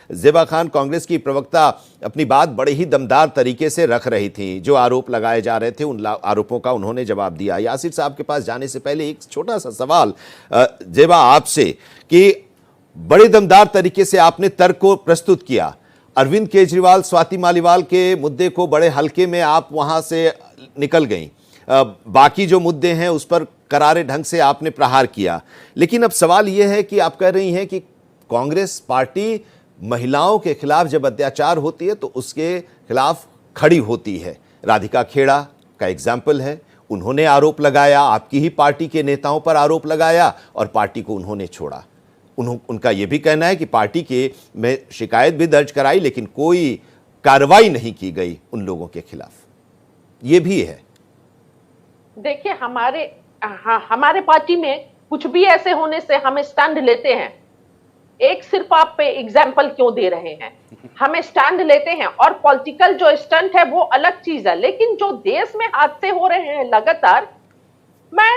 ज़ेबा खान कांग्रेस की प्रवक्ता अपनी बात बड़े ही दमदार तरीके से रख रही थी। जो आरोप लगाए जा रहे थे उन आरोपों का उन्होंने जवाब दिया। यासिर साहब के पास जाने से पहले एक छोटा सा सवाल ज़ेबा आपसे कि बड़े दमदार तरीके से आपने तर्क को प्रस्तुत किया। अरविंद केजरीवाल, स्वाति मालीवाल के मुद्दे को बड़े हल्के में आप वहां से निकल गई, बाकी जो मुद्दे हैं उस पर करारे ढंग से आपने प्रहार किया। लेकिन अब सवाल यह है कि आप कह रही हैं कि कांग्रेस पार्टी महिलाओं के खिलाफ जब अत्याचार होती है तो उसके खिलाफ खड़ी होती है। राधिका खेड़ा का एग्जाम्पल है, उन्होंने आरोप लगाया, आपकी ही पार्टी के नेताओं पर आरोप लगाया और पार्टी को उन्होंने छोड़ा। उनका यह भी कहना है कि पार्टी के में शिकायत भी दर्ज कराई लेकिन कोई कार्रवाई नहीं की गई उन लोगों के खिलाफ। ये भी है। देखिए, हमारे पार्टी में कुछ भी ऐसे होने से हमें स्टैंड लेते हैं। एक सिर्फ आप पे एग्जाम्पल क्यों दे रहे हैं, हमें स्टैंड लेते हैं। और पॉलिटिकल जो स्टंट है वो अलग चीज है, लेकिन जो देश में हादसे हो रहे हैं लगातार, मैं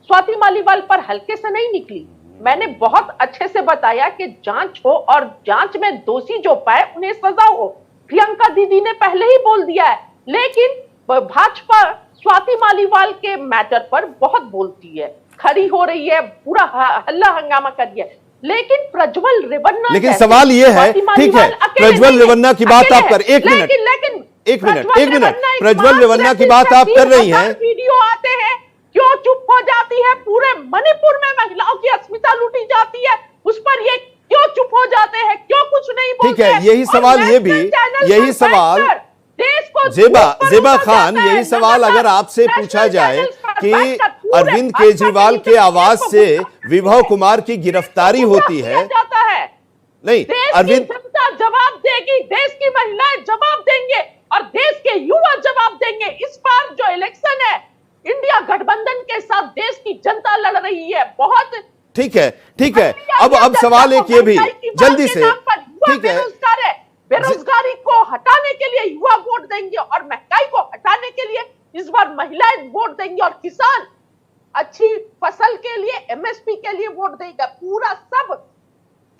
स्वाति मालीवाल पर हल्के से नहीं निकली। मैंने बहुत अच्छे से बताया कि जांच हो और जांच में दोषी जो पाए उन्हें सजा हो। प्रियंका दीदी ने पहले ही बोल दिया है, लेकिन भाजपा स्वाति मालीवाल के मैटर पर बहुत बोलती है, खड़ी हो रही है, पूरा हल्ला हंगामा कर रही है। लेकिन प्रज्वल रेवन्ना, लेकिन सवाल ये है, ठीक है, प्रज्वल रेवन्ना की बात आप कर, एक मिनट, प्रज्वल रेवन्ना की बात आप कर रही हैं। वीडियो आते हैं, क्यों चुप हो जाती है? पूरे मणिपुर में महिलाओं की अस्मिता लूटी जाती है, उस पर ये क्यों चुप हो जाते हैं, क्यों कुछ नहीं बोलते? ठीक है, यही सवाल, ये भी यही सवाल ज़ेबा खान, यही सवाल अगर आपसे पूछा जाए कि अरविंद केजरीवाल के आवाज से विभव कुमार की गिरफ्तारी होती है, नहीं, अरविंद जनता जवाब देगी, देश की महिलाएं जवाब देंगे और देश के युवा जवाब देंगे। इस बार जो इलेक्शन है, इंडिया गठबंधन के साथ देश की जनता लड़ रही है। बहुत ठीक है, ठीक है। अब सवाल एक ये भी जल्दी से, ठीक है, बेरोजगारी को हटाने के लिए युवा वोट देंगे और महंगाई को हटाने के लिए इस बार महिलाएं वोट देंगी और किसान अच्छी फसल के लिए, एमएसपी के लिए वोट देगा। पूरा सब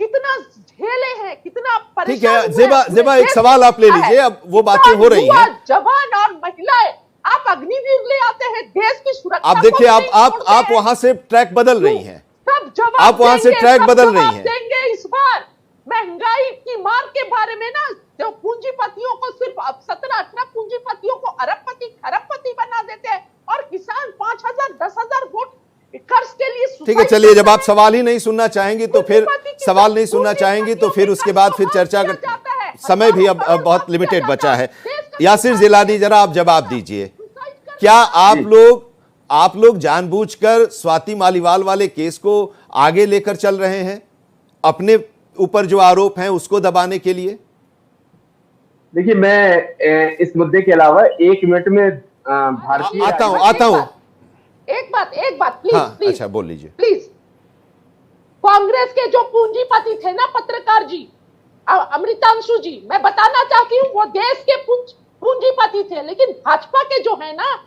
कितना झेले हैं, कितना परेशान। ठीक है, ज़ेबा एक सवाल आप ले लीजिए, अब वो बातें हो रही हैं। जवान और महिलाएं, आप अग्निवीर ले आते हैं देश की सुरक्षा। आप देखिए, आप वहां से ट्रैक बदल रही हैं, सब जवाब आप वहां से ट्रैक बदल रही हैं। देंगे इस बार महंगाई की मार के बारे में ना, जो पूंजीपतियों को सिर्फ 17-18 पूंजीपतियों को अरबपति खरबपति बना देते हैं और किसान 5,000 10,000 वोट कर्ज के लिए। ठीक है, चलिए, जब आप सवाल ही नहीं सुनना चाहेंगी तो फिर सवाल नहीं सुनना चाहेंगी तो फिर उसके बाद फिर चर्चा का समय भी अब बहुत लिमिटेड बचा है। यासिर जिलानी, जरा आप जवाब दीजिए, क्या आप लोग जानबूझकर स्वाति मालीवाल वाले केस को आगे लेकर चल रहे हैं, अपने ऊपर जो आरोप हैं उसको दबाने के लिए? देखिए, मैं इस मुद्दे के अलावा 1 मिनट में भारतीय आता हूं एक बात प्लीज। हाँ, अच्छा, बोल लीजिए प्लीज। कांग्रेस के जो पूंजीपति थे ना, पत्रकार जी, अमृतांशु जी, मैं बताना चाहती हूँ, वो देश के पूंजीपति थे। लेकिन भाजपा के जो है ना,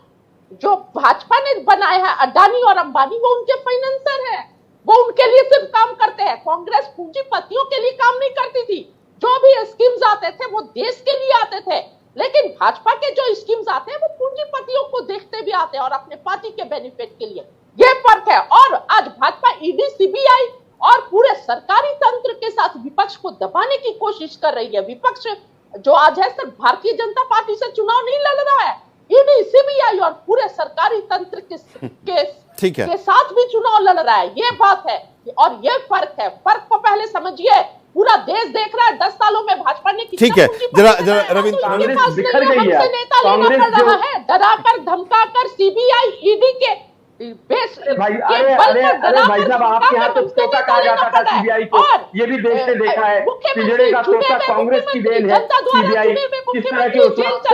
जो भाजपा ने बनाया है, अडानी और अंबानी, वो उनके फाइनेंसर है, वो उनके लिए सिर्फ काम करते हैं। कांग्रेस पूंजीपतियों के लिए काम नहीं करती थी। जो भी स्कीम्स आते थे वो देश के लिए आते थे, लेकिन भाजपा के जो स्कीम्स आते हैं वो पूंजीपतियों को देखते भी आते हैं और अपने पार्टी के बेनिफिट के लिए। ये फर्क है। और आज भाजपा ईडी, सीबीआई और पूरे सरकारी तंत्र के साथ विपक्ष को दबाने की कोशिश कर रही है। विपक्ष जो आज है, सिर्फ भारतीय जनता पार्टी से चुनाव नहीं लड़ रहा है, ईडी, सीबीआई और पूरे सरकारी तंत्र के साथ भी चुनाव लड़ रहा है। ये बात है और ये फर्क है। फर्क को पहले समझिए। पूरा देश देख रहा है 10 सालों में भाजपा ने कितना। ठीक है, जरा रविंद्र, कांग्रेस बिखर गई है। नेता लेना पड़ रहा है, डराकर धमकाकर सीबीआई, ईडी के बेस भाई, अरे भाई साहब, आपके यहाँ तो तोता कहा जाता था सीबीआई को, ये भी देश ने देखा है। पिंजड़े का तोता कांग्रेस की देन है सीबीआई। किस तरह के उस वक्त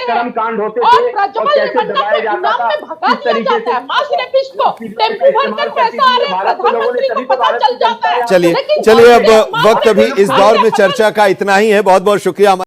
कर्म कांड होते थे और कैसे दबाया जाता था, किस तरीके से चलिए अब वक्त अभी इस दौर में चर्चा का इतना ही है। बहुत बहुत शुक्रिया।